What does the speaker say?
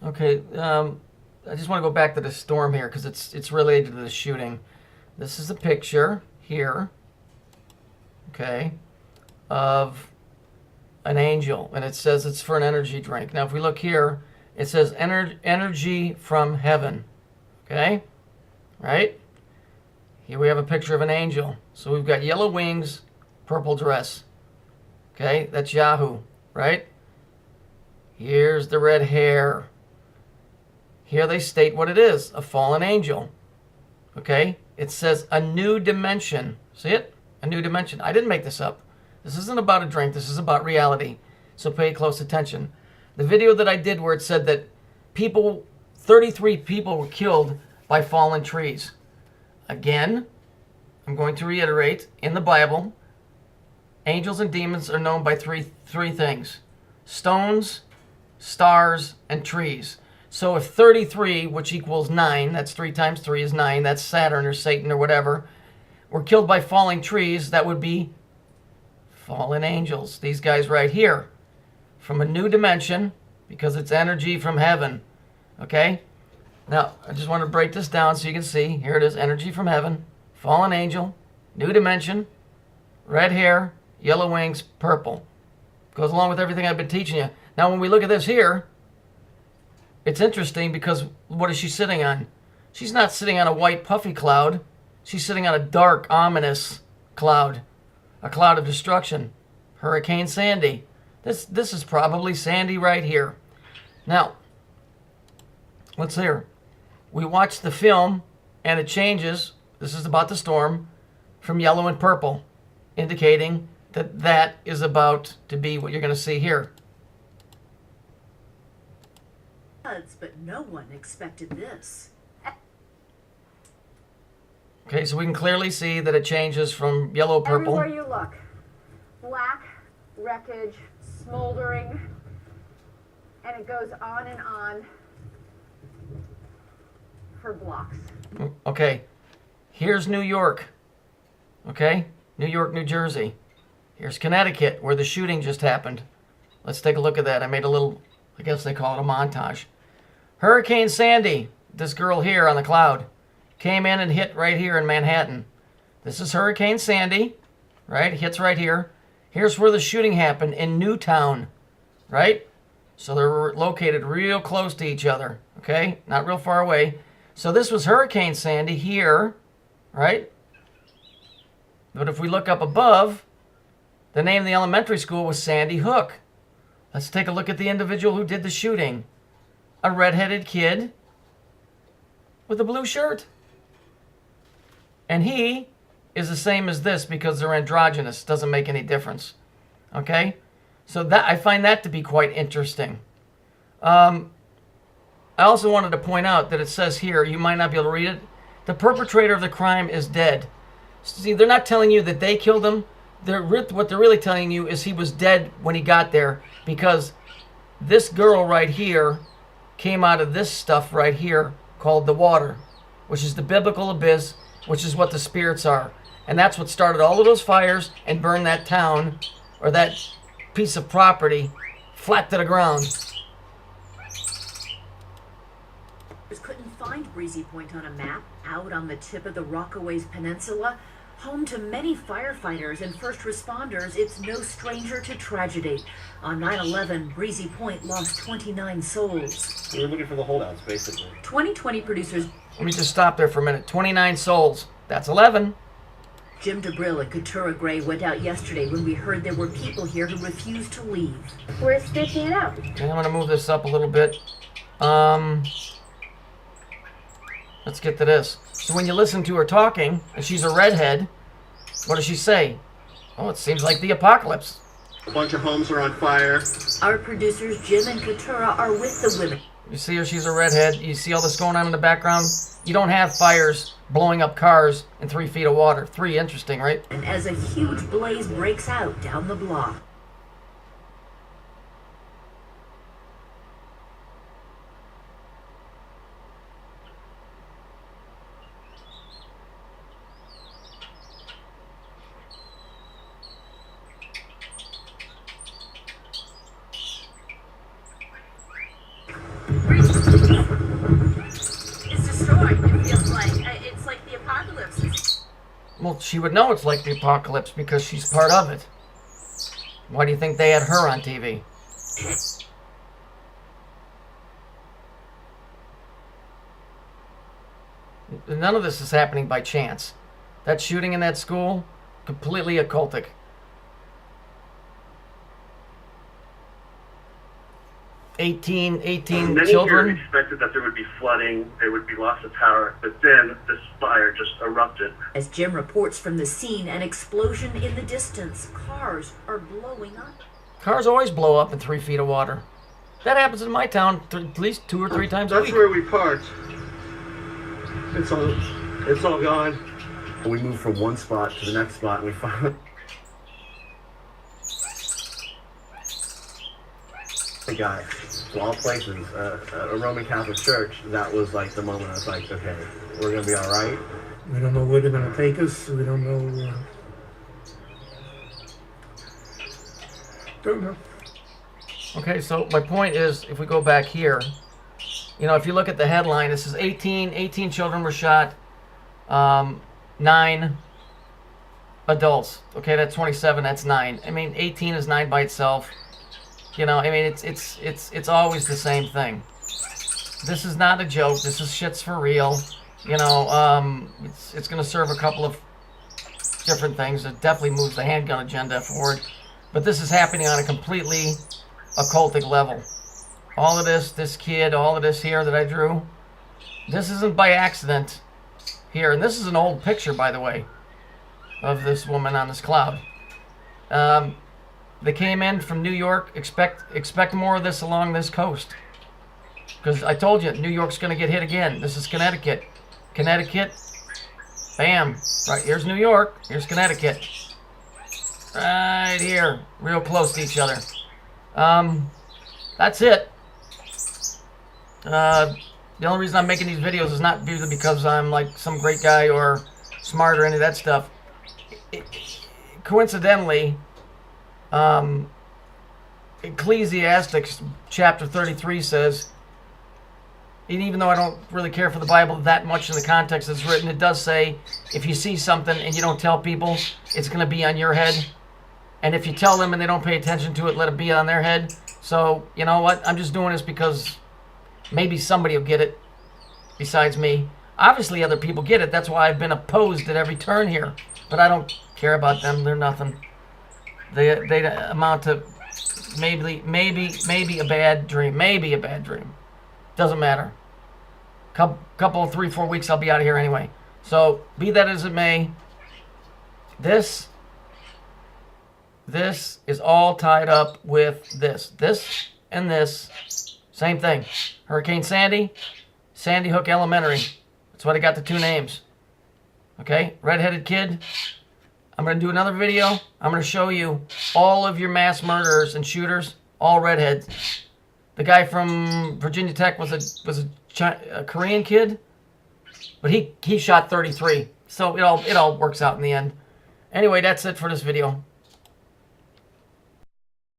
Okay, I just want to go back to the storm here because it's related to the shooting. This is a picture here, okay, of an angel, and it says it's for an energy drink. Now, if we look here, it says energy from heaven, okay, right? Here we have a picture of an angel. So we've got yellow wings, purple dress, okay, that's Yahoo, right? Here's the red hair. Here they state what it is, a fallen angel. Okay? It says a new dimension. See it? A new dimension. I didn't make this up. This isn't about a drink. This is about reality. So pay close attention. The video that I did where it said that 33 people were killed by fallen trees. Again, I'm going to reiterate, in the Bible, angels and demons are known by three things. Stones, stars, and trees. So if 33, which equals 9, that's 3 times 3 is 9, that's Saturn or Satan or whatever, were killed by falling trees, that would be fallen angels. These guys right here, from a new dimension, because it's energy from heaven. Okay? Now, I just want to break this down so you can see. Here it is, energy from heaven, fallen angel, new dimension, red hair, yellow wings, purple. Goes along with everything I've been teaching you. Now, when we look at this here, it's interesting because what is she sitting on? She's not sitting on a white puffy cloud. She's sitting on a dark, ominous cloud. A cloud of destruction. Hurricane Sandy. This is probably Sandy right here. Now, let's hear. We watched the film and it changes. This is about the storm from yellow and purple, indicating that that is about to be what you're going to see here. But no one expected this. Okay, so we can clearly see that it changes from yellow, purple. Everywhere you look, black, wreckage, smoldering, and it goes on for blocks. Okay, here's New York. Okay, New York, New Jersey. Here's Connecticut, where the shooting just happened. Let's take a look at that. I made a little, I guess they call it a montage. Hurricane Sandy, this girl here on the cloud, came in and hit right here in Manhattan. This is Hurricane Sandy, right? Hits right here. Here's where the shooting happened in Newtown, right? So they're located real close to each other, okay? Not real far away. So this was Hurricane Sandy here, right? But if we look up above, the name of the elementary school was Sandy Hook. Let's take a look at the individual who did the shooting. A red-headed kid with a blue shirt. And he is the same as this because they're androgynous. Doesn't make any difference. Okay? So that I find that to be quite interesting. I also wanted to point out that it says here, you might not be able to read it, the perpetrator of the crime is dead. See, they're not telling you that they killed him. What they're really telling you is he was dead when he got there because this girl right here came out of this stuff right here called the water, which is the biblical abyss, which is what the spirits are. And that's what started all of those fires and burned that town or that piece of property flat to the ground. Couldn't find Breezy Point on a map, out on the tip of the Rockaways Peninsula. Home to many firefighters and first responders, it's no stranger to tragedy. On 9/11, Breezy Point lost 29 souls. We were looking for the holdouts, basically. 2020 producers Let me just stop there for a minute. 29 souls. That's 11. Jim DeBrill and Katura Gray went out yesterday when we heard there were people here who refused to leave. We're stitching it out. Okay, I'm going to move this up a little bit. Let's get to this. So when you listen to her talking, and she's a redhead, what does she say? Oh, it seems like the apocalypse. A bunch of homes are on fire. Our producers Jim and Katura are with the women. You see her, she's a redhead. You see all this going on in the background? You don't have fires blowing up cars in 3 feet of water. 3, interesting, right? And as a huge blaze breaks out down the block. Breezy Well, she would know it's like the apocalypse because she's part of it. Why do you think they had her on TV? None of this is happening by chance. That shooting in that school, completely occultic. Eighteen Many children. here expected that there would be flooding, there would be loss of power, but then this fire just erupted. As Jim reports from the scene, an explosion in the distance. Cars are blowing up. Cars always blow up in 3 feet of water. That happens in my town at least 2 or 3 times a That's week. where we parked. It's all gone. We moved from one spot to the next spot, and we found the guy. Of all places, a Roman Catholic church. That was like the moment I was like, okay, we're gonna be all right. We don't know where they're going to take us. We don't know. Don't know. Okay, so my point is, if we go back here, you know, if you look at the headline, this is 18 children were shot, 9 adults. Okay, that's 27, that's 9. I mean, 18 is 9 by itself. You know, I mean, it's always the same thing. This is not a joke. This is shit's for real. You know, it's going to serve a couple of different things. It definitely moves the handgun agenda forward. But this is happening on a completely occultic level. All of this kid, all of this here that I drew, this isn't by accident here. And this is an old picture, by the way, of this woman on this cloud. They came in from New York. Expect more of this along this coast. Because I told you, New York's going to get hit again. This is Connecticut. Connecticut, bam. Right, here's New York. Here's Connecticut. Right here. Real close to each other. That's it. The only reason I'm making these videos is not because I'm like some great guy or smart or any of that stuff. Coincidentally, Ecclesiastes chapter 33 says, and even though I don't really care for the Bible that much in the context it's written, it does say if you see something and you don't tell people, it's going to be on your head. And if you tell them and they don't pay attention to it, let it be on their head. So, you know what? I'm just doing this because maybe somebody will get it besides me. Obviously, other people get it. That's why I've been opposed at every turn here. But I don't care about them. They're nothing. They amount to maybe a bad dream. Maybe a bad dream. Doesn't matter. Couple 3-4 weeks, I'll be out of here anyway. So, be that as it may, this is all tied up with this. This and this. Same thing. Hurricane Sandy, Sandy Hook Elementary. That's why they got the 2 names. Okay? Redheaded kid. I'm going to do another video. I'm going to show you all of your mass murderers and shooters, all redheads. The guy from Virginia Tech was a Korean kid, but he shot 33. So it all works out in the end. Anyway, that's it for this video.